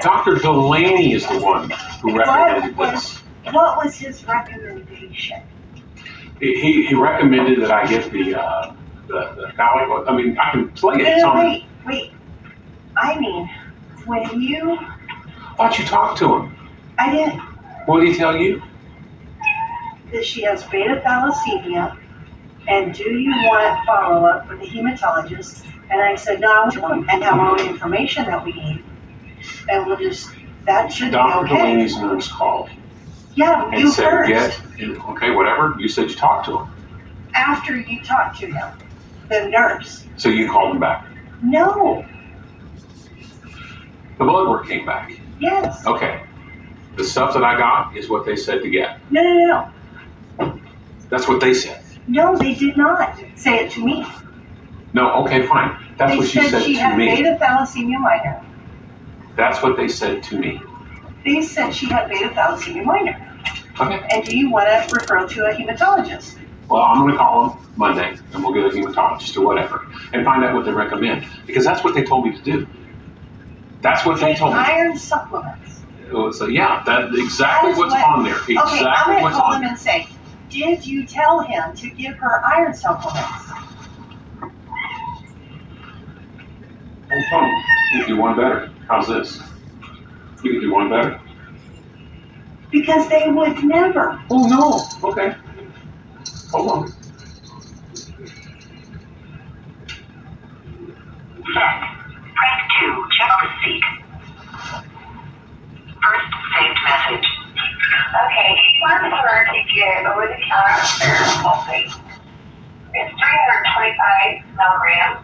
Dr. Delaney is the one who recommended this. What was his recommendation? He recommended that I get the phallic. I mean, I can play it. No, wait. I mean, when you... I thought you talked to him. I didn't. What did he tell you? That she has beta thalassemia, and do you want follow-up with the hematologist? And I said, no, I want and have all the information that we need. And we'll just, that should Dr. be okay. Delaney's nurse called. Yeah, and you said, first. Okay, whatever. You said you talked to him. After you talked to him, the nurse. So you called him back? No. The blood work came back? Yes. Okay. The stuff that I got is what they said to get? No. That's what they said? No, they did not say it to me. No, okay, fine. That's what she said to me. They said she had beta thalassemia minor. That's what they said to me. They said she had beta thalassemia minor. Okay. And do you want to refer to a hematologist? Well, I'm going to call them Monday, and we'll get a hematologist or whatever, and find out what they recommend. Because that's what they told me to do. That's what they told me. Iron supplements. So yeah, that's exactly what's on there. Exactly okay, I'm going to call on them and say, did you tell him to give her iron supplements? Oh, fine. You can do one better. How's this? You can do one better. Because they would never. Oh, no. Okay. Hold on. Send. Press 2. Check receipt. First saved message. Okay, she wants her to get over-the-counter sulfate. It's 325 milligrams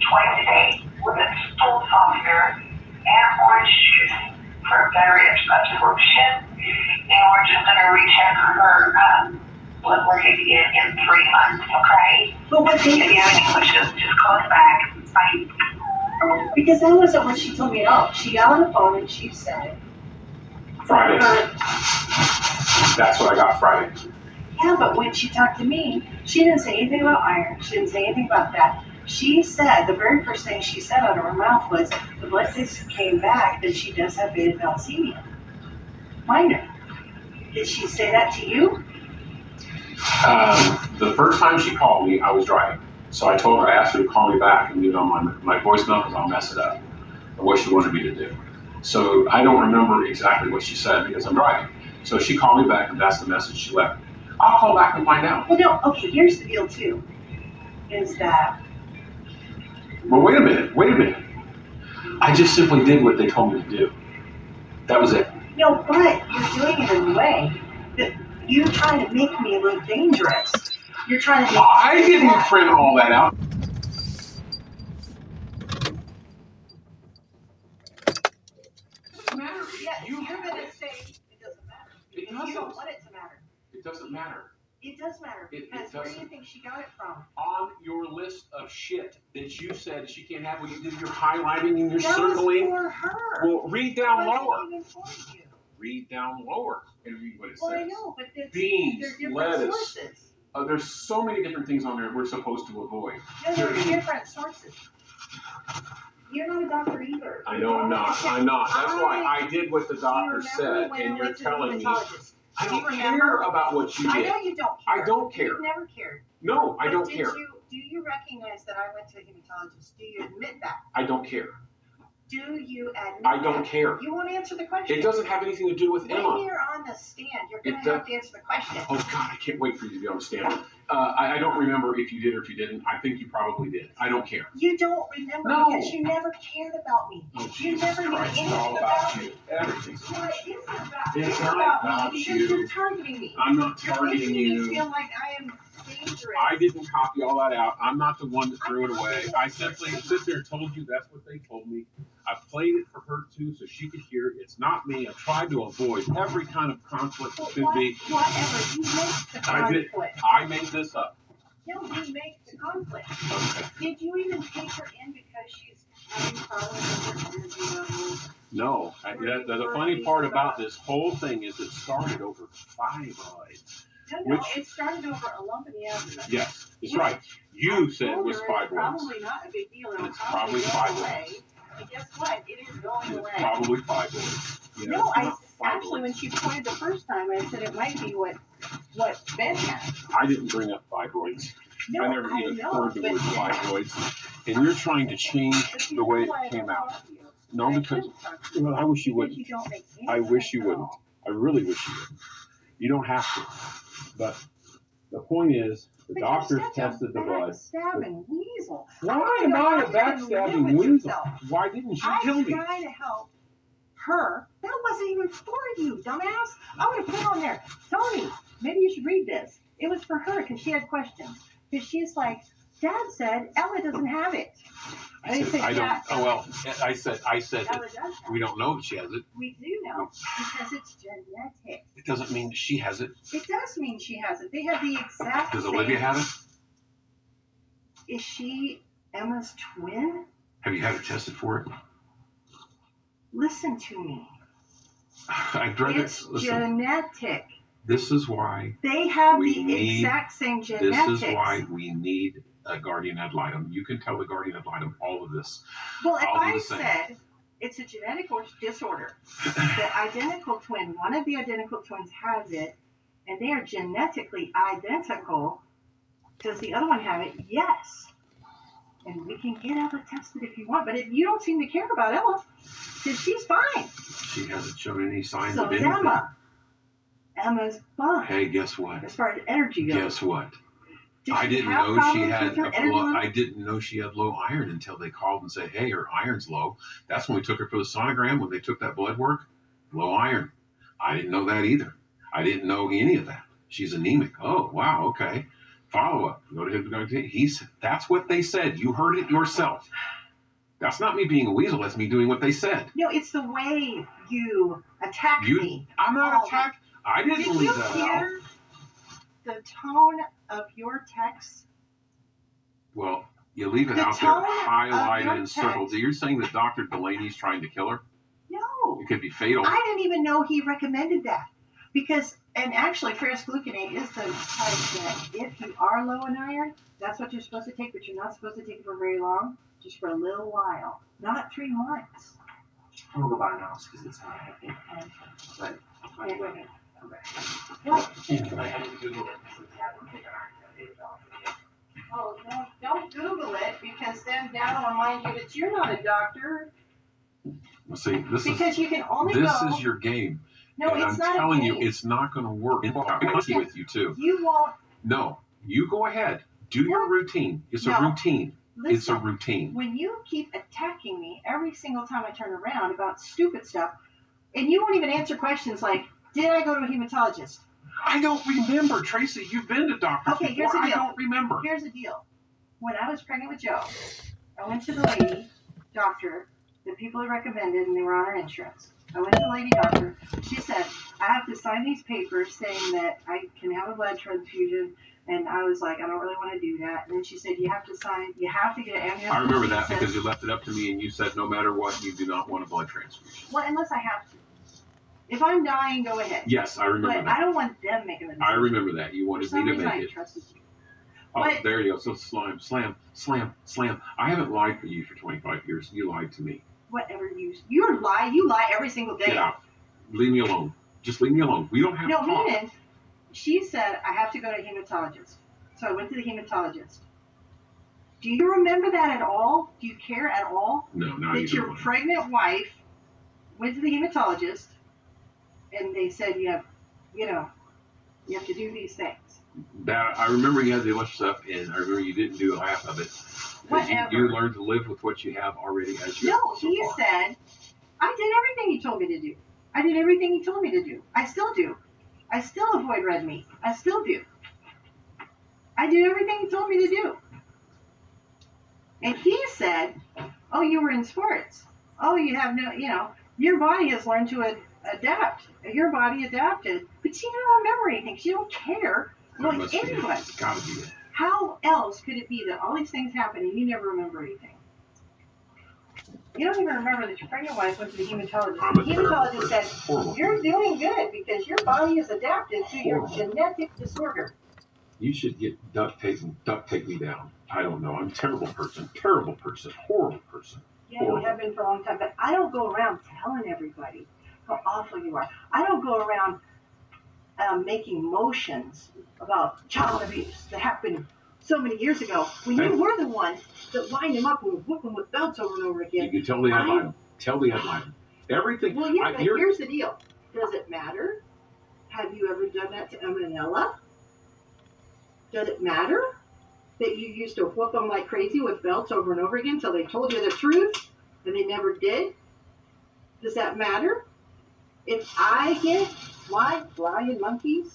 twice a day with a stool softener and orange juice for better absorption. And we're just going to recheck her blood work again in 3 months, okay? But what they... If you have any questions, just call us back. Bye. Because that wasn't what she told me at all. She got on the phone and she said... Friday. That's what I got Friday. Yeah, but when she talked to me, she didn't say anything about iron. She didn't say anything about that. She said, the very first thing she said out of her mouth was, the blood test came back that she does have beta thalassemia. Minor. Did she say that to you? The first time she called me, I was driving. So I told her, I asked her to call me back and leave it on my voicemail because I'll mess it up. Or what she wanted me to do. So I don't remember exactly what she said because I'm driving. So she called me back and that's the message she left. I'll call back and find out. Well, no, okay, here's the deal too. Is that... Well, wait a minute. I just simply did what they told me to do. That was it. No, but you're doing it in a way that you're trying to make me look dangerous. You're trying to make... I didn't print all that out. Yeah, you're going to say it doesn't matter. It doesn't. You don't want it to matter. It doesn't matter. It does matter because where do you think she got it from? On your list of shit that you said she can't have, when you did your highlighting and your that circling. Was for her. Well, read down lower. Even for you. Read down lower and read what it well, says. I know, but beans, they're different lettuce. Sources. There's so many different things on there we're supposed to avoid. No, they're different sources. You're not a doctor either. I know I'm not. That's why I did what the doctor said, and you're telling me. I don't care about what you did. I know you don't care. I don't care. You've never cared. No, I don't care. Do you recognize that I went to a hematologist? Do you admit that? I don't care. Do you admit I don't care. You won't answer the question. It doesn't have anything to do with Emma. When you're on the stand, you're going to have to answer the question. Oh, God, I can't wait for you to be on the stand. I don't remember if you did or if you didn't. I think you probably did. I don't care. You don't remember because you never cared about me. Oh, you never knew anything about me. Everything's Well, it is about It's not about me you. because you're targeting me. I'm not targeting you. You're making me feel like I am dangerous. I didn't copy all that out. I'm not the one that threw it away. I simply sit there and told you that's what they told me. I played it for her too so she could hear it. It's not me. I tried to avoid every kind of conflict that could be. Whatever. You make the conflict. I made this up. No, you make the conflict. Okay. Did you even take her in because she's having problems with her energy levels? No. The funny part about this whole thing is it started over fibroids. No, it started over a lump in the abdomen. Yes, that's right. You said it was fibroids. Probably not a big deal. It's probably fibroids. And guess what? It is going It's away. probably fibroids. You know, No, it's not actually, when fibroids. she pointed the first time, I said it might be what Ben had. I didn't bring up fibroids. No, I never even heard the but word fibroids. And you're trying to change the way it came out. No, because, well, I wish you wouldn't. You don't make any I wish you sense at wouldn't. all. I really wish you wouldn't. You don't have to. But the point is, the But doctors you're such tested the a blood. backstabbing weasel. Why I am don't I a know how you can live backstabbing with weasel? yourself. Why didn't you I'm tell me? trying to help her. That wasn't even for you, dumbass. I would have put on there, Tony, maybe you should read this. It was for her because she had questions. Because she's like, Dad said Ella doesn't have it. I said, I don't. Oh well. I said Ella does have we don't know if she has it. We do know because it's genetic. It doesn't mean she has it. It does mean she has it. They have the exact Does same. Olivia have it? Is she Emma's twin? Have you had her tested for it? Listen to me. I've read It's it. Listen, genetic. this is why They have we the need- exact same genetics. This is why we need a guardian ad litem. You can tell the guardian ad litem all of this. Well, if I'll do I the same. said it's a genetic disorder, the identical twin, one of the identical twins has it, and they are genetically identical, does the other one have it? Yes. And we can get Ella tested if you want, but if you don't seem to care about Ella, then she's fine. She hasn't shown any signs So of is anything. Emma. Emma's fine. Hey, guess what? As far as energy goes. Guess what? Did I she didn't have know she problems had with her a energy low, level? I didn't know she had low iron until they called and said, "Hey, her iron's low." That's when we took her for the sonogram. When they took that blood work, low iron. I didn't know that either. I didn't know any of that. She's anemic. Oh, wow. Okay. Follow up. Go to his. That's what they said. You heard it yourself. That's not me being a weasel. That's me doing what they said. No, it's the way you attack me. I'm not attacked. I didn't Did leave you that out. hear the tone of your text? Well, you leave it The out there, tone of highlighted your and circled. text. You're saying that Dr. Delaney's trying to kill her? No. It could be fatal. I didn't even know he recommended that. Because, and actually, ferrous gluconate is the type that if you are low in iron, that's what you're supposed to take, but you're not supposed to take it for very long, just for a little while, not 3 months. I'm gonna go buy an ounce because it's not heavy. But Okay, go ahead. what? And I had to Google it. So yeah, I'm taking $8. Oh, no, don't Google it, because then Dad will remind you that you're not a doctor, Well, see, this because you can only this go. is your game. No, and it's I'm not telling a you, game. it's not going to work. I'm honest with you too. You won't. No, you go ahead. Do your routine. It's a No. routine. Listen, It's a routine. when you keep attacking me every single time I turn around about stupid stuff, and you won't even answer questions like, did I go to a hematologist? I don't remember, Tracy. You've been to doctors Okay, before. here's the I deal. don't remember. Here's the deal. When I was pregnant with Joe, I went to the lady doctor that people had recommended, and they were on her insurance. I went to the lady doctor. She said, I have to sign these papers saying that I can have a blood transfusion. And I was like, I don't really want to do that. And then she said, you have to get an ambulance. I remember that She said, because you left it up to me and you said no matter what, you do not want a blood transfusion. well, unless I have to. If I'm dying, go ahead. Yes, I remember But that. I don't want them making the decision. I remember that. You For wanted some me to reason, make I it. trusted you. Oh, But- there you go. So slam. I haven't lied for you for 25 years. You lied to me. Whatever you lie every single day. Get out. Leave me alone. Just leave me alone. We don't have No, to talk. meaning, she said, I have to go to a hematologist. So I went to the hematologist. Do you remember that at all? Do you care at all? No, not That even your one. pregnant wife went to the hematologist and they said you have to do these things. That I remember you had the other stuff, and I remember you didn't do half of it. 'Cause Whatever. You learned to live with what you have already as you No, have so he far. said, I did everything he told me to do. I did everything he told me to do. I still do. I still avoid red meat. I still do. I do everything he told me to do. And he said, oh, you were in sports. Oh, you have your body has learned to adapt. Your body adapted. But you don't remember anything. You don't care. That Like must be it. anybody. It's got to be it. How else could it be that all these things happen and you never remember anything? You don't even remember that your pregnant wife went to the hematologist. I'm The a terrible hematologist person. said, Horrible. you're doing good because your body is adapted to your Horrible. genetic disorder. You should get duct tape and duct tape me down. I don't know. I'm a terrible person, horrible person. Yeah, we have been for a long time, but I don't go around telling everybody how awful you are. I don't go around making motions about child abuse that happened so many years ago when you were the one that lined them up and whooped them with belts over and over again. You tell the headline. Tell the headline. Everything. Well, yeah, but here's the deal. Does it matter? Have you ever done that to Emanella? Does it matter that you used to whoop them like crazy with belts over and over again until they told you the truth and they never did? Does that matter? If I get flying monkeys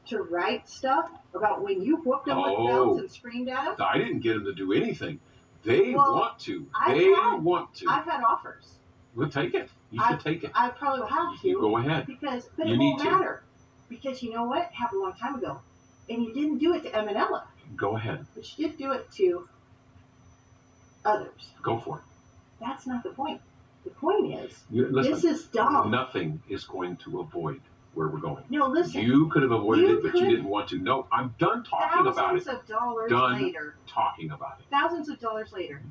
to write stuff about when you whooped them with belts and screamed at them? I didn't get them to do anything. They want to. Want to. I've had offers. We'll take it. You should take it. I probably will have to. Go ahead. But it won't matter. Because you know what? It happened a long time ago. And you didn't do it to Emanella. Go ahead. But you did do it to others. Go for it. That's not the point. The point is, listen, this is dumb. Nothing is going to avoid where we're going. No, listen. You could have avoided it, but you didn't want to. No, I'm done talking about it. Thousands of dollars later. Talking about it. Thousands of dollars later.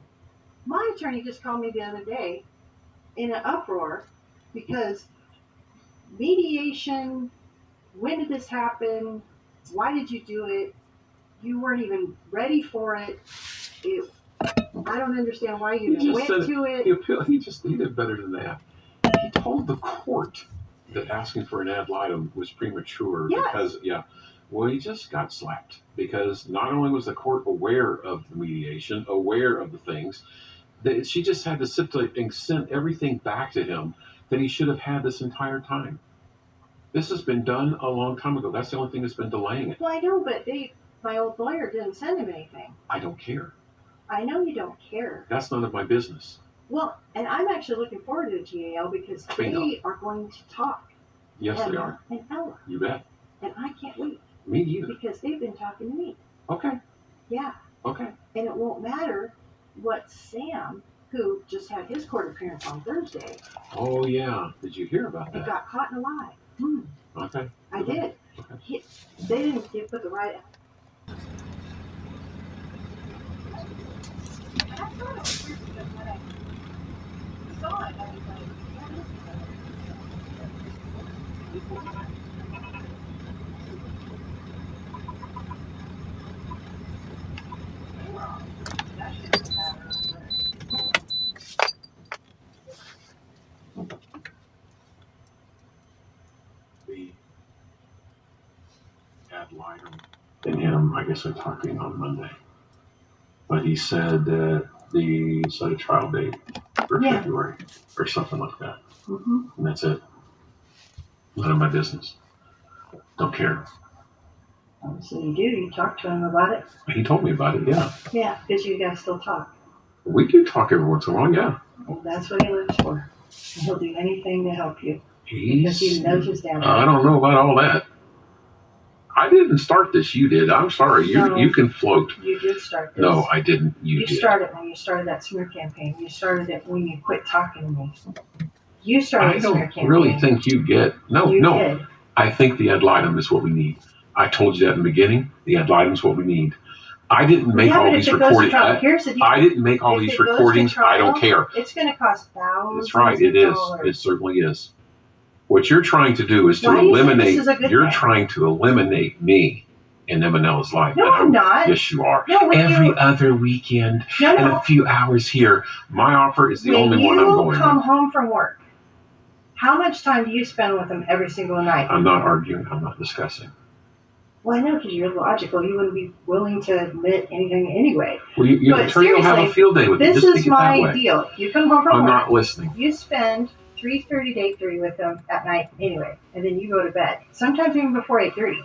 My attorney just called me the other day in an uproar because mediation, when did this happen? Why did you do it? You weren't even ready for it. I don't understand why you went to it. He did better than that. He told the court that asking for an ad litem was premature because, well, he just got slapped because not only was the court aware of the mediation, aware of the things, that she just had to stipulate and send everything back to him that he should have had this entire time. This has been done a long time ago. That's the only thing that's been delaying it. Well, I know, but my old lawyer didn't send him anything. I don't care. I know you don't care. That's none of my business. Well, and I'm actually looking forward to the GAL because they are going to talk. Yes, they are. And Ella. You bet. And I can't wait. Me either. Because they've been talking to me. Okay. Yeah. Okay. And it won't matter what Sam, who just had his court appearance on Thursday. Oh, yeah. Did you hear about that? He got caught in a lie. Okay. I did. Okay. They didn't put the right... I thought it was weird because when I saw it, I was like, that shouldn't matter. The ad litem and him, I guess, are talking on Monday. But he said that the set a trial date for February or something like that. Mm-hmm. And that's it. None of my business. Don't care. So you do? You talk to him about it? He told me about it, yeah. Yeah, because you guys still talk. We do talk every once in a while, yeah. And that's what he lives for. And he'll do anything to help you. Because he knows his damn I don't know about all that. I didn't start this. You did. I'm sorry. You can float. You did start this. No, I didn't. You did. You started when you started that smear campaign. You started it when you quit talking to me. You started the smear campaign. I don't really think you get. No. Did. I think the ad litem is what we need. I told you that in the beginning. The ad litem is what we need. I didn't make all these recordings. I didn't make all these recordings. I don't care. It's going to cost thousands. That's right. It is. It certainly is. What you're trying to do is to eliminate. You're trying to eliminate me in Emanella's life. No, I'm not. Yes, you are. No, every other weekend and a few hours here. My offer is the only one I'm going. When you come home from work, how much time do you spend with them every single night? I'm not arguing. I'm not discussing. Well, I know because you're logical. You wouldn't be willing to admit anything anyway. Well, your attorney will have a field day with you. This is my deal. You come home from work. I'm not listening. You spend 3:30 to 8:30 with them at night anyway, and then you go to bed. Sometimes even before 8:30.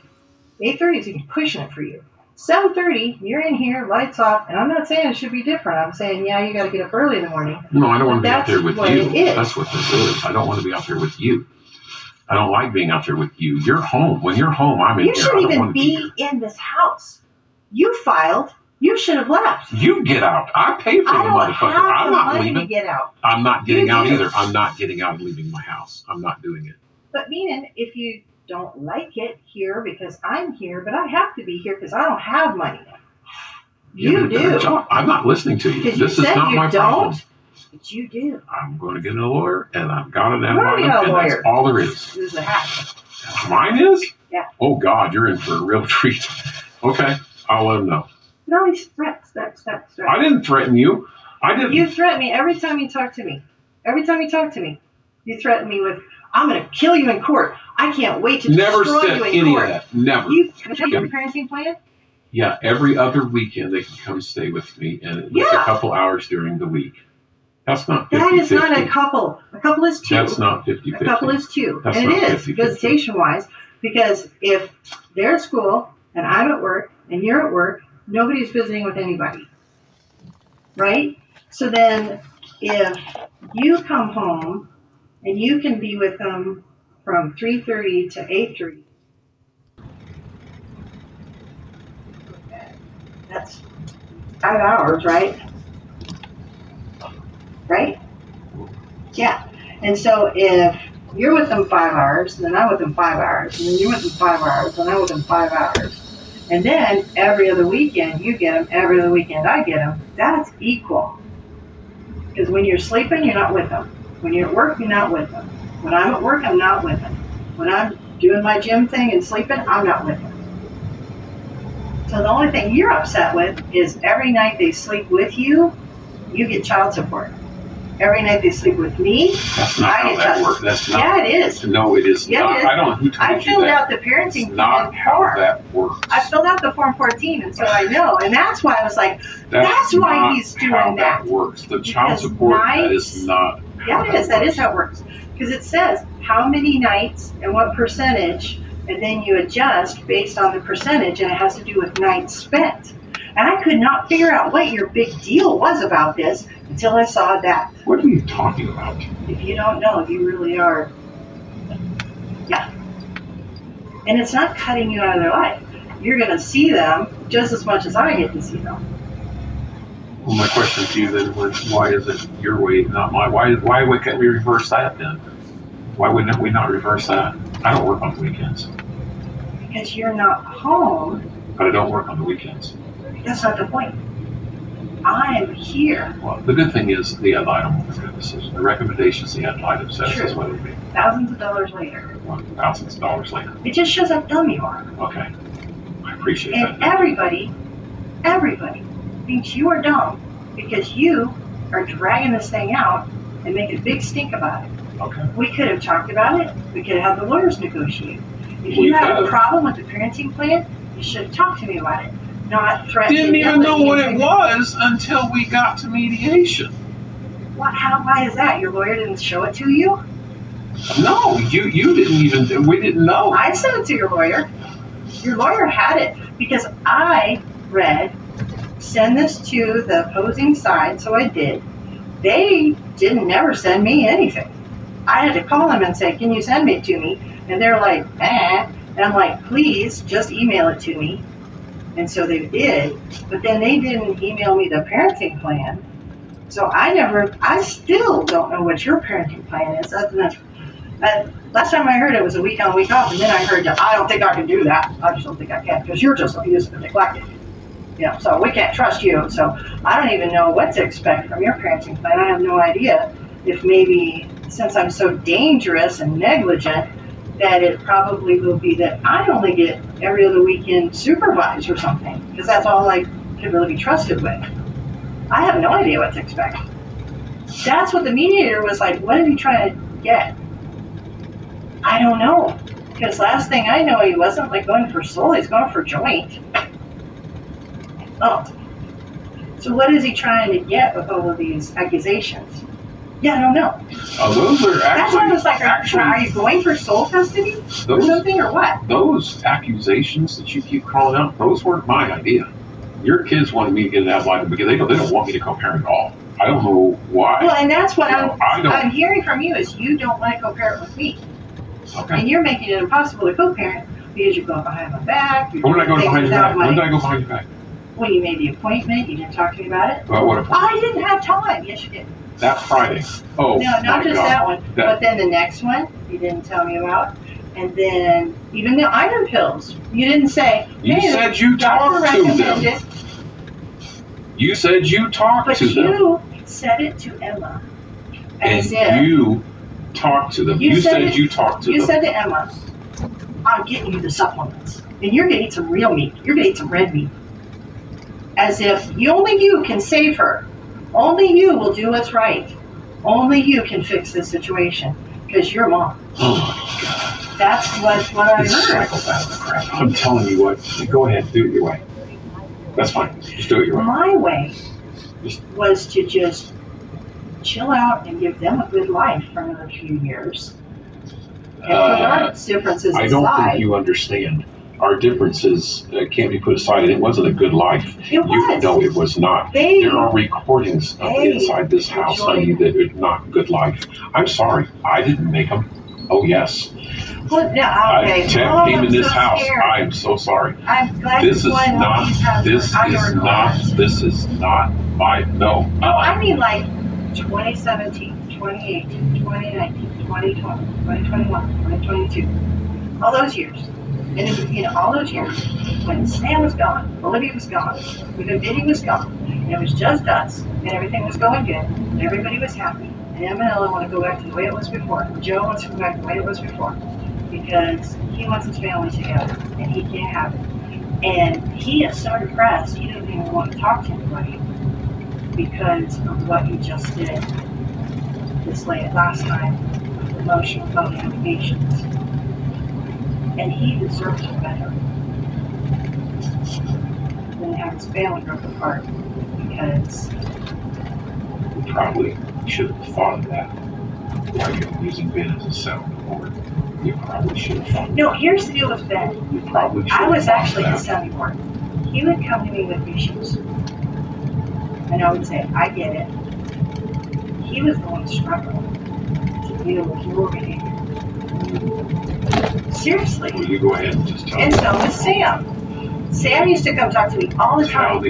8:30 is even pushing it for you. 7:30, you're in here, lights off, and I'm not saying it should be different. I'm saying, yeah, you got to get up early in the morning. No, I don't want to be out there with you. That's what this is. I don't want to be out there with you. I don't like being out there with you. You're home. When you're home, I'm in here. You shouldn't even be in this house. You filed. You should have left. You get out. I pay for the motherfucker. I'm not leaving. To get out. I'm not getting out either. I'm not getting out and leaving my house. I'm not doing it. But meaning, if you don't like it here because I'm here, but I have to be here because I don't have money. You do. I'm not listening to you. This is not my problem. But you do. I'm going to get a lawyer, and I've got an ad You're already litem, a and that's lawyer. all there is. This is a hack. Mine is? Yeah. Oh, God, you're in for a real treat. Okay, I'll let him know. No, he's threats. I didn't threaten you. I didn't. You threaten me every time you talk to me. Every time you talk to me, you threaten me with, I'm going to kill you in court. I can't wait to Never destroy said you in any court. of that. Never. You your parenting plan? Yeah, every other weekend they can come stay with me, and it's a couple hours during the week. That's not 50-50. That is not a couple. A couple is two. That's not 50-50. A couple is two. That's and not it is, 50-50. visitation-wise, because if they're at school and I'm at work and you're at work, nobody's visiting with anybody. Right? So then if you come home and you can be with them from 3:30 to 8:30, that's 5 hours, right? Right? Yeah. And so if you're with them 5 hours, then I'm with them 5 hours, and then you're with them 5 hours, and I'm with them 5 hours. And then every other weekend you get them, every other weekend I get them. That's equal. Because when you're sleeping, you're not with them. When you're at work, you're not with them. When I'm at work, I'm not with them. When I'm doing my gym thing and sleeping, I'm not with them. So the only thing you're upset with is every night they sleep with you, you get child support. Every night they sleep with me, That's not how that works. That's not. Yeah, it is. No, it is Yeah, not. it is. I don't know who told I you filled that. out the parenting It's not how form. that works. I filled out the Form 14, and so I know. And that's why I was like, that's why not he's doing how that. works. The child Because support, that nights- is not Yeah, it is. That works. is how it works. Because it says how many nights and what percentage, and then you adjust based on the percentage, and it has to do with nights spent. And I could not figure out what your big deal was about this until I saw that. What are you talking about? If you don't know, you really are. Yeah. And it's not cutting you out of their life. You're going to see them just as much as I get to see them. Well, my question to you then was, why is it your way, not my? Why can't we reverse that then? Why wouldn't we not reverse that? I don't work on the weekends. Because you're not home. But I don't work on the weekends. That's not the point. I'm here. Well, the good thing is the ad litem was a good decision. The recommendations the ad litem says is what it would be. Thousands of dollars later. Thousands of dollars later. It just shows how dumb you are. Okay. I appreciate And that. everybody thinks you are dumb because you are dragging this thing out and making a big stink about it. Okay. We could have talked about it. We could have had the lawyers negotiate. If We you have could a have. problem with the parenting plan, you should have talked to me about it. Not threaten. Didn't even know what it was until we got to mediation. What? How? Why is that? Your lawyer didn't show it to you? No, you didn't even, we didn't know. I sent it to your lawyer. Your lawyer had it because I read, send this to the opposing side, so I did. They didn't never send me anything. I had to call them and say, can you send it to me? And they're like, eh. And I'm like, please, just email it to me. And so they did, but then they didn't email me the parenting plan. So I still don't know what your parenting plan is. Last time I heard it was a week on, week off, and then I heard that I don't think I can do that. I just don't think I can because you're just abused and neglected. You know, so we can't trust you. So I don't even know what to expect from your parenting plan. I have no idea if maybe since I'm so dangerous and negligent, that it probably will be that I only get every other weekend supervised or something, because that's all I can really be trusted with. I have no idea what to expect. That's what the mediator was like, what are you trying to get? I don't know, because last thing I know, he wasn't like going for sole, he's going for joint. Oh. So what is he trying to get with all of these accusations? Yeah, I don't know. Those are That's why I was like, actually, are you going for sole custody or something, or what? those accusations that you keep calling out, those weren't my idea. Your kids wanted me to get an ad litem because they don't want me to co-parent at all. I don't know why. Well, and that's what No, I don't. I'm hearing from you is you don't want to co-parent with me. Okay. And you're making it impossible to co-parent because you're going behind my back. When did I go behind your back? When did I go behind your back? When you made the appointment, you didn't talk to me about it. Well, what appointment? I didn't have time. Yes, you did. That Friday. Oh, No, not my just God. that one. But then the next one, you didn't tell me about. And then even the iron pills, you didn't say, You hey, said you the doctor talked to them. recommended. You said you talked But to them. you said it to Emma. As And if you talked to them. You said you talked to you them. said to Emma, I'm getting you the supplements. And you're going to eat some real meat. You're going to eat some red meat. As if only you can save her. Only you will do what's right. Only you can fix this situation. Because you're mom. Oh my God. That's what I This heard. psychopath crap. I'm telling you what. Go ahead. Do it your way. That's fine. Just do it your way. My way was to just chill out and give them a good life for another few years. And put our differences I don't aside. think you understand. Our differences can't be put aside. It wasn't a good life. It was. No, it was not. There are recordings of inside this house, honey, that are not good life. I'm sorry. I didn't make them. Oh, yes. Well, no, okay. Ted came in this house. Scared. I'm so sorry. I'm glad this is not my, no. No, I mean like 2017, 2018, 2019, 2020, 2021, 2022. All those years. And all those years, when Sam was gone, Olivia was gone, when Biddy was gone, and it was just us, and everything was going good, and everybody was happy, and Emma and Ella want to go back to the way it was before, and Joe wants to go back to the way it was before, because he wants his family together, and he can't have it. And he is so depressed, he doesn't even want to talk to anybody, because of what he just did this last time, emotional allegations. And he deserves better than have his family broke apart, because you probably should have thought of that while you're using Ben as a sounding board. You probably should have thought of No, here's the deal with Ben. You probably should have I was actually his sounding board. He would come to me with issues. And I would say, I get it. He was the one struggling to deal with your behavior. Seriously. Well, you go ahead and just tell And me. so was Sam. Sam used to come talk to me all the time.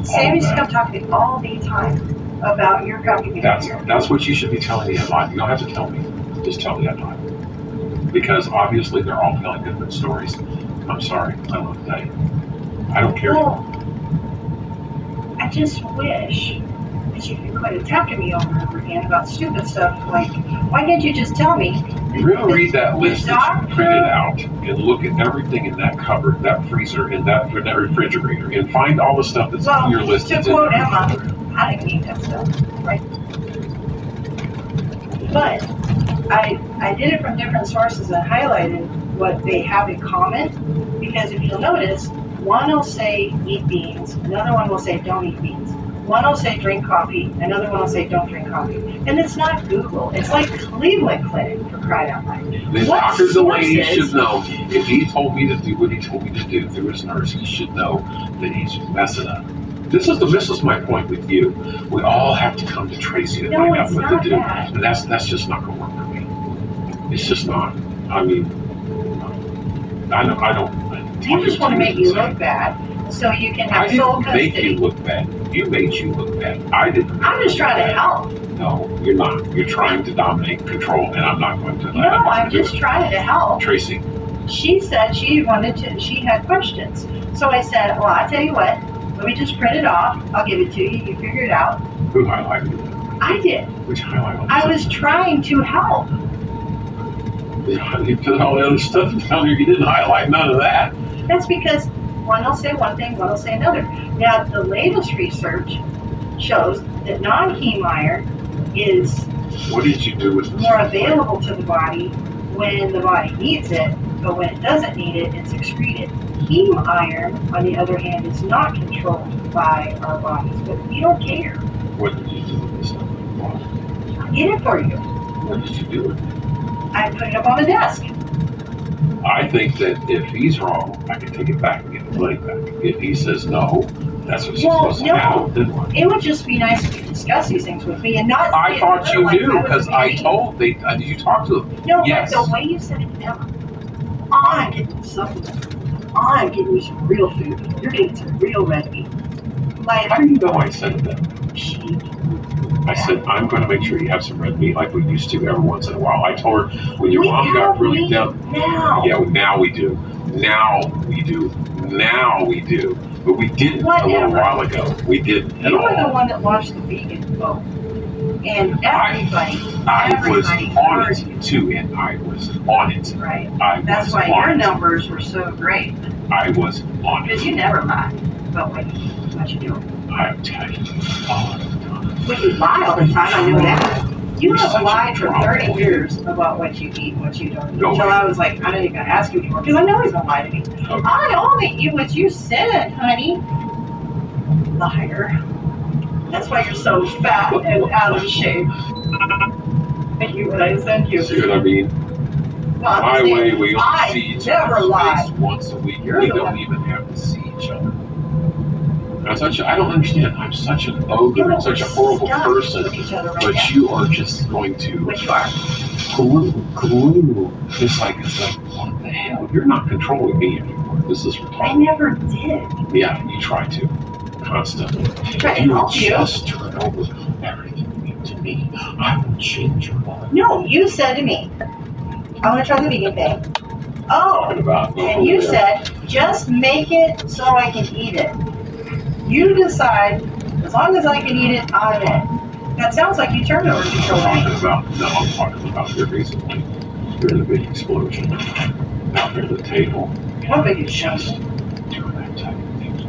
Sam used to come talk to me all the time about your company behavior. That's what you should be telling the headline. You don't have to tell me. Just tell the headline. Because obviously they're all telling different stories. I'm sorry. I don't tell you. I don't care. Well, I just wish that you could quit attacking me over and over again about stupid stuff like, why can't you just tell me? Really read that list that you printed out and look at everything in that cupboard, that freezer, and that refrigerator, and find all the stuff that's on your list. To quote Emma, I didn't need that stuff, right? But I did it from different sources and highlighted what they have in common, because if you'll notice, one will say eat beans, another one will say don't eat beans. One will say drink coffee, another one will say don't drink coffee. And it's not Google, it's like Cleveland Clinic, for crying out loud. Then Dr. Delaney should know, if he told me to do what he told me to do through his nurse, he should know that he's messing up. This is my point with you. We all have to come to Tracy to find out what to do. And that's just not going to work for me. It's just not. I mean, I don't. You just want to make you look bad, so you can have sole custody. I didn't make you look bad. You made you look bad. I didn't. I'm just trying to help. No, you're not. You're trying to dominate, control, and I'm not going to. No, I'm just trying to help. Tracy. She said she had questions. So I said, well, I'll tell you what, let me just print it off. I'll give it to you. You figure it out. Who highlighted it? I did. Which highlight? I was trying to help. You put all the other stuff down there. You didn't highlight none of that. That's because one will say one thing, one will say another. Now, the latest research shows that non-heme iron is what did you do with more available to the body when the body needs it, but when it doesn't need it, it's excreted. Heme iron, on the other hand, is not controlled by our bodies, but we don't care. What did you do with this stuff? I get it for you. What did you do with it? I put it up on the desk. I think that if he's wrong, I can take it back and get the money back. If he says no, that's what's supposed to happen. Then what? It would just be nice if you discuss these things with me and not. I thought you knew because I told. Did you talk to them? No, yes. But the way you said it to Emma, I'm getting supplements. I'm getting you some real food. You're getting some real red meat. Like, how do you know I said that? She. I said, I'm going to make sure you have some red meat like we used to every once in a while. I told her when your mom got really down. Now. Yeah, now we do. Now we do. Now we do. But we didn't a little while ago. We didn't at all. You were the one that launched the vegan vote. And everybody was on heard you. it too, and I was on it. Right. That's why your numbers were so great. I was on it. Because you never lie about what you do. I tell you all the time. Well, you lie all the time, I know that. You have lied for 30 years about what you eat and what you don't eat. No Until way. I was like, I don't even gotta ask you anymore, because I know he's gonna lie to me. Okay. I only eat what you said, honey. Liar. That's why you're so fat and out of shape. Thank you, what I sent you. See what I mean? Well, My way, we only I see each never other's lie. face once a week. You're We the don't one. even have to see each other. I don't understand. I'm such an ogre and such a horrible person, With each other right but now. you are just going to But you are. glue. It's like, what the hell? You're not controlling me anymore. This is I retarded. never did. Yeah, you try to. Constantly. Try to You help you. just turn over everything to me. I will change your mind. No, you said to me, I want to try the vegan thing. Oh, Talking about and you said, just make it so I can eat it. You decide, as long as I can eat it, I'm in. That sounds like you turned over control to me. I'm talking about here recently. During the big explosion out there at the table. What big is Just doing that type of thing.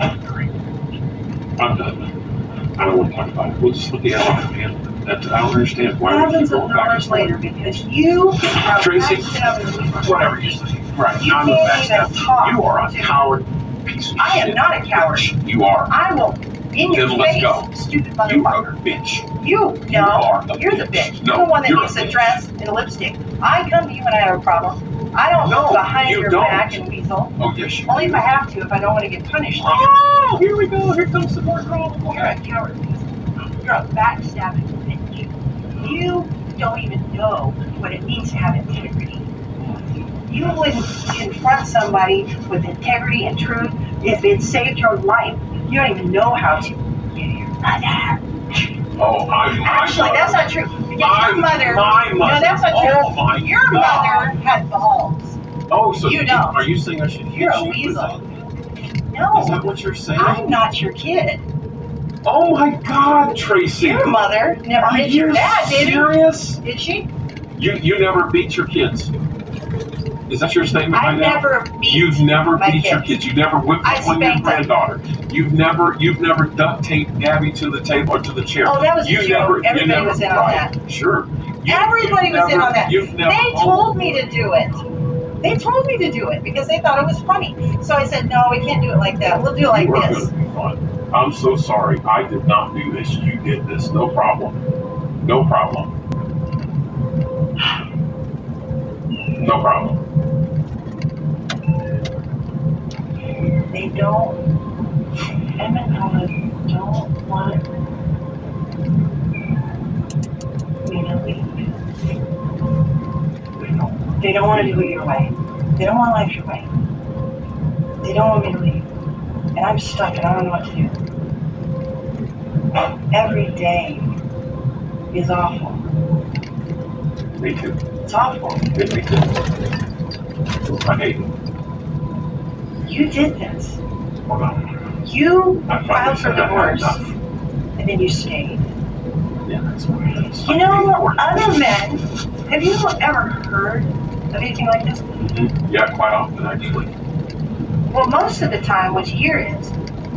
I'm done. I don't want to talk about it. We'll just look at it, man. I don't understand why we keep thousands of going back and dollars forth. later because you are Tracy, backstabbing. whatever you say. Right, You I'm a can't even backstabber. talk You are a to- coward piece of I shit. am not a coward. You are. I will in your Then let's face, go. stupid You motherfucker. are a bitch. You are no, a you're the bitch. bitch. No, You're the one that you're needs a a bitch. dress and a lipstick. I come to you when I have a problem. I don't No, go behind you your don't. back and weasel. Oh, yes, you Only do. if I have to, if I don't want to get punished. Oh, here we go. Here comes some more drama. You're a coward. You're a backstabbing bitch. You don't even know what it means to have integrity. You wouldn't confront somebody with integrity and truth if it saved your life. You don't even know how to. You're your mother. Oh, I'm my Actually, mother. that's not true. Because your I'm mother. my mother. No, that's not true. Oh, my Your God. mother had balls. Oh, so You don't. Are you saying I should hit You're a you? weasel. Is that No, what you're saying? I'm not your kid. Oh my God, Tracy! Your mother never Are hit you your dad, did serious? Did she? You never beat your kids. Is that your statement I right now? never beat. You've never my beat your kids. kids. You never whipped I up on your spanked them. granddaughter. You've never duct taped Gabby to the table or to the chair. Oh, that was a you joke. never, Everybody you never, was in on right. that. Sure. Everybody was in on that. You've never. They told me to do it. They told me to do it because they thought it was funny. So I said, no, we can't do it like that. We'll do it like You are this. gonna be fun. I'm so sorry. I did not do this. You did this. No problem. No problem. No problem. They don't. Emmett and Helen don't want me to leave. They don't want to do it your way. They don't want life your way. They don't want me to leave. And I'm stuck and I don't know what to do. Every day is awful. Me too. It's awful. Yeah, me too. I hate it. You did this. Hold on. You I finally filed for said that had divorce enough. and then you stayed. Yeah, that's what it is. You know, other men, have you ever heard of anything like this? Yeah, quite often actually. Well, most of the time, what you hear is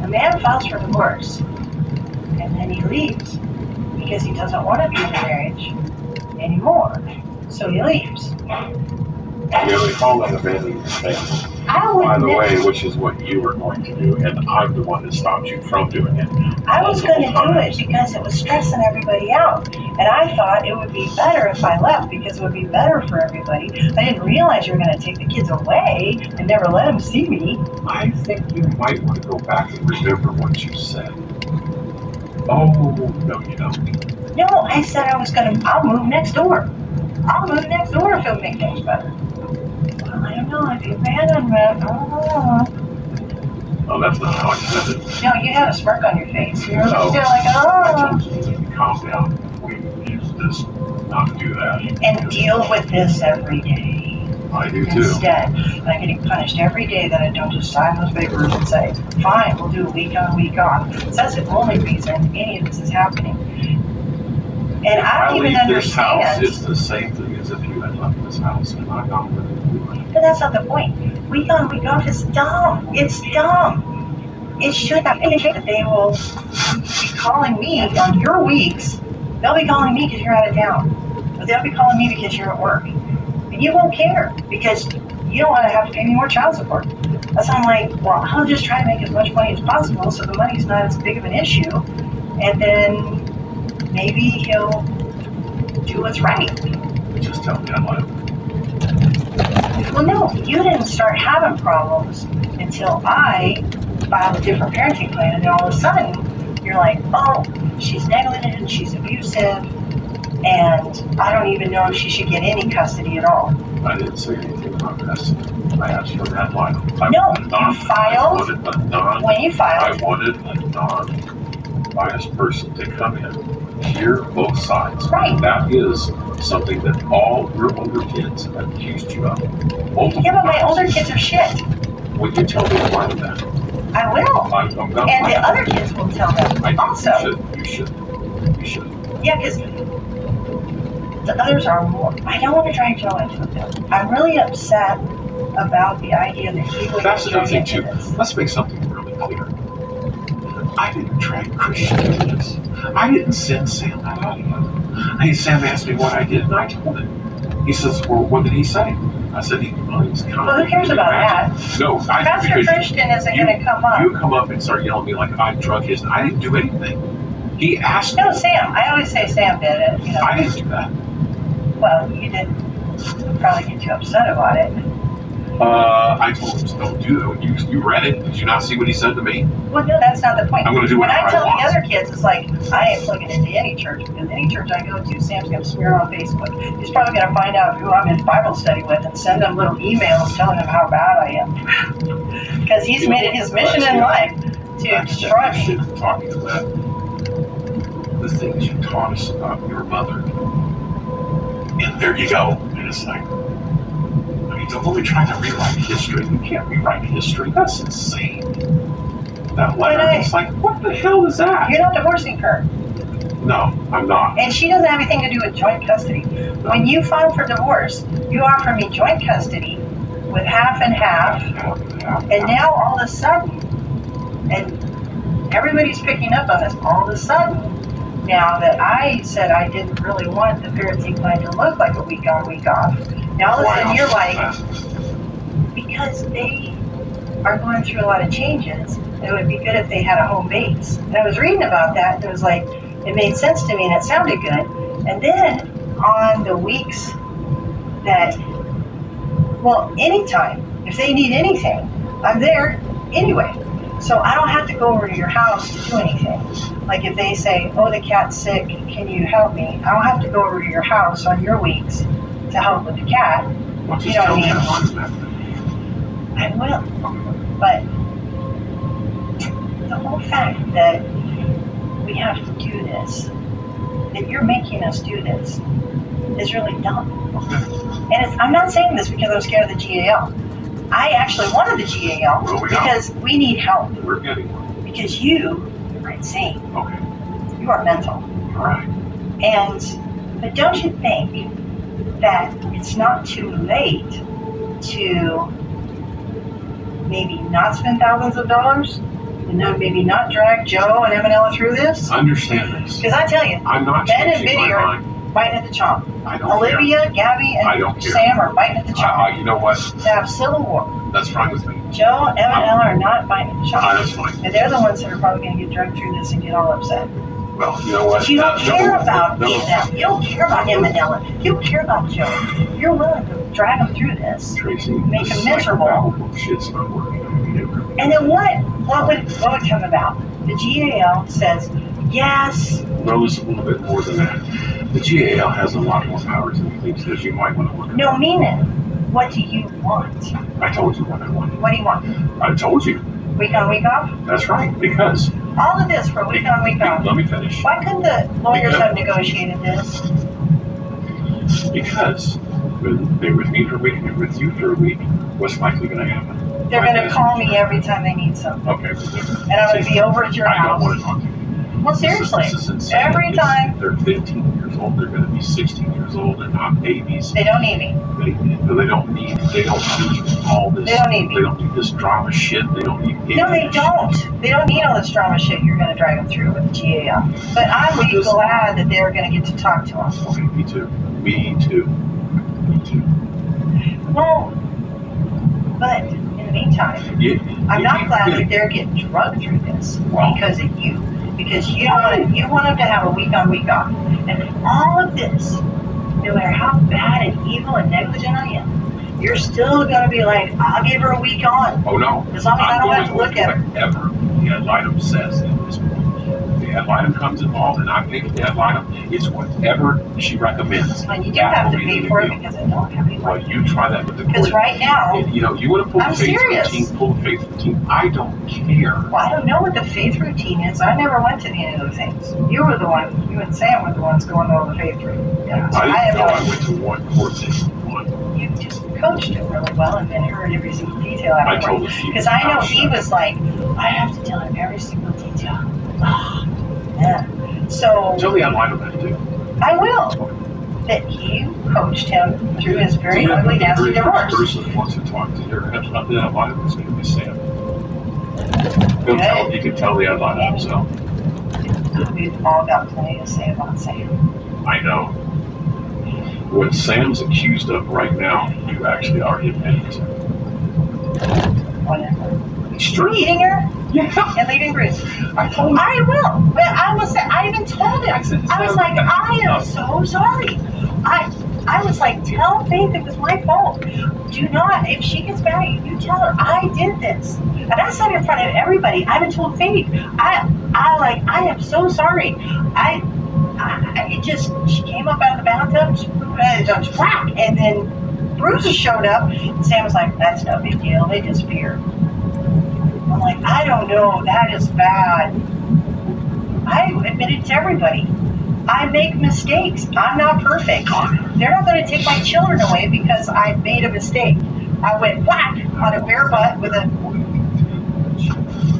a man files for divorce and then he leaves because he doesn't want to be in a marriage anymore. So he leaves. Yeah, we call that abandoning the family. I would By the never, way, which is what you were going to do, and I'm the one that stopped you from doing it. I was going to do multiple it times. because it was stressing everybody out. And I thought it would be better if I left because it would be better for everybody. I didn't realize you were going to take the kids away and never let them see me. I think you might want to go back and remember what you said. Oh, no, you don't. No, I said I was going to, I'll move next door. I'll move next door if it'll make things better. Well, I don't know, the abandonment, Oh, that's not how I said it. No, you had a smirk on your face. You're No. still like, I told you to calm down. We use this, not do that. and deal with this every day. I do too. Instead, I'm getting punished every day that I don't just sign those papers and say, fine, we'll do a week on, week off. So that's the only reason any of this is happening. And if I don't even leave this house, understand. it's the same thing as if you had left this house and I gone with it. But that's not the point. Week on, week off is dumb. It's dumb. It should not be that they will be calling me on your weeks. They'll be calling me because you're out of town. But they'll be calling me because you're at work. And you won't care because you don't want to have to pay me more child support. So I'm like, well, I'll just try to make as much money as possible so the money's not as big of an issue. And then maybe he'll do what's right. Just tell me I lied. Well, no, you didn't start having problems until I filed a different parenting plan, and then all of a sudden, you're like, oh, she's negligent, she's abusive, and I don't even know if she should get any custody at all. I didn't say anything about custody. I asked for that line. No, you filed. When you filed. I wanted a non-biased person to come in, hear both sides. Right. That is something that all your older kids have accused you of. Multiple Yeah, but my times. older kids are shit. Will you tell me why that? I will. I'm not And the other kids will tell them also. You should. Yeah, because the others are more. I don't want to drag Joe into it. I'm really upset about the idea that he would That's another thing into too. this. Let's make something really clear. I didn't drag Christian into this. I didn't send Sam that audio. Sam asked me what I did, and I told him. He says, "Well, what did he say?" I said, "He's kind of." Well, who cares about that? No, Pastor Christian isn't going to come up. You come up and start yelling at me like I drug his. I didn't do anything. He asked me. No, Sam. I always say Sam did it. You know. I didn't do that. Well, you didn't probably get too upset about it. I told him, don't do that. You read it. Did you not see what he said to me? Well, no, that's not the point. I'm going to do when whatever I tell I want. the other kids, it's like, I ain't plugging into any church, because any church I go to, Sam's going to smear on Facebook. He's probably going to find out who I'm in Bible study with and send them little emails telling them how bad I am. Because he's made it his mission in life to destroy me. Talking about the things you taught us about your mother. And there you go. And it's like, I mean, don't be trying to rewrite history. You can't rewrite history. That's insane. That letter, it's like, what the hell is that? You're not divorcing her. No, I'm not. And she doesn't have anything to do with joint custody. No. When you filed for divorce, you offer me joint custody with half and half. And now all of a sudden, and everybody's picking up on this, all of a sudden, now that I said I didn't really want the parenting plan to look like a week on, week off, now all of a sudden you're like, because they are going through a lot of changes, it would be good if they had a home base. And I was reading about that, and it was like, it made sense to me and it sounded good. And then on the weeks that, well, anytime, if they need anything, I'm there anyway. So I don't have to go over to your house to do anything. Like if they say, oh, the cat's sick, can you help me? I don't have to go over to your house on your weeks to help with the cat. You know what I mean? I will. But the whole fact that we have to do this, that you're making us do this, is really dumb. And I'm not saying this because I'm scared of the GAL. I actually wanted the GAL because we need help. We're getting one. Because you are insane. Okay. You are mental. All right. But don't you think that it's not too late to maybe not spend thousands of dollars? And then maybe not drag Joe and Emanella through this? Understand this. Because I tell you, I'm not Ben and changing Biddy my are mind. biting at the chomp. I don't Olivia, care. Gabby, I don't and care. Sam are biting at the chomp. You know what? To have civil war. That's fine with me. Joe and Emanella are not biting at the chomp. That's fine. And they're the ones that are probably going to get dragged through this and get all upset. Well, you know what? But you don't care about no, them. You don't care about Emanella. You don't care about Joe. You're willing to drag them through this. Tracy, Make this them miserable. Shit's not working. And then what would come about? The GAL says, yes. No, it's a little bit more than that. The GAL has a lot more powers than he thinks that you might want to look at. No, meaning, what do you want? I told you what I wanted. What do you want? I told you. Week on, week off? That's right, because... All of this for week on, week off. Let me finish. Why couldn't the lawyers have negotiated this? Because when they're with me for a week and they're with you for a week, what's likely going to happen? They're going to call me every time they need something. Okay. And I'm going to be over at your I house. don't want to talk to you. Well, seriously, This is insane. every time. They're 15 years old. They're going to be 16 years old. They're not babies. They don't need me. They don't need all this. They don't need me. They don't need this drama shit. They don't need any No, they of this don't. They don't need all this drama shit you're going to drag them through with the GAL. But I'm really glad that they're going to get to talk to them. shit. Okay, me too. Me too. Me too. Well, but in the meantime, I'm not glad that they're getting drugged through this because of you. Because you want them to have a week on, week off. And all of this, no matter how bad and evil and negligent I am, you're still going to be like, I'll give her a week on. Oh no. As long as I don't have to look at her. Whatever the ad litem says at this point. If the ad litem comes involved and I pay for the ad litem, it's whatever she recommends. And you do have to pay for it because I don't have any Well, money. you try that with the Because court. right now, You know, you want to pull I'm the faith serious. routine, pull the faith routine. I don't care. well, I don't know what the faith routine is. I never went to any of those things. You were the one, you and Sam were the ones going over the faith routine. Yeah, so I have didn't know no I went to one court date. One. You just coached him really well and then heard every single detail I told afterwards. her she Because I know he was like, I have to tell him every single detail. Yeah. So Tell the ad litem that too. I will. That you coached him through his very ugly, nasty The divorce. person that wants to talk to your ad litem is going to be Sam. You can tell the ad litem himself. We've all got plenty to say about Sam. I know. What Sam's accused of right now, you actually already admitted to. Whatever. It's true. Eating her Yeah. and leaving Bruce. I told him. I will. But I even told him. I was like, I am so sorry. I was like, tell Faith it was my fault. Do not, if she gets mad at you, you tell her I did this. And I said it in front of everybody. I even told Faith, I am so sorry. She came up out of the bathtub, whack, and then Bruce showed up, and Sam was like, that's no big deal, they disappeared. I'm like, I don't know, that is bad. I admitted to everybody. I make mistakes. I'm not perfect. They're not going to take my children away because I made a mistake. I went whack on a bare butt with a...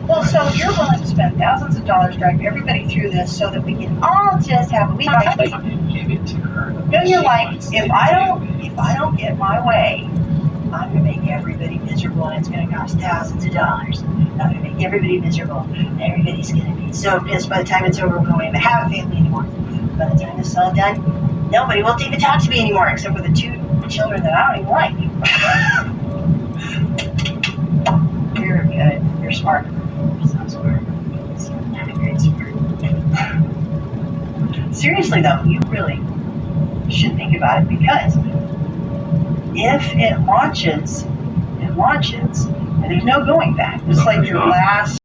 Well, so you're willing to spend thousands of dollars driving everybody through this so that we can all just have a week off. Give it to her. No, you're like, if I don't get my way, I'm going to make everybody miserable and it's going to cost thousands of dollars. I'm going to make everybody miserable and everybody's going to be so pissed by the time it's over. We won't even have a family anymore. By the time this is all done, nobody will even talk to me anymore except for the two children that I don't even like. You're good. You're smart. You're so smart. You're very smart. Seriously though, you really should think about it because if it launches, and there's no going back. It's like your last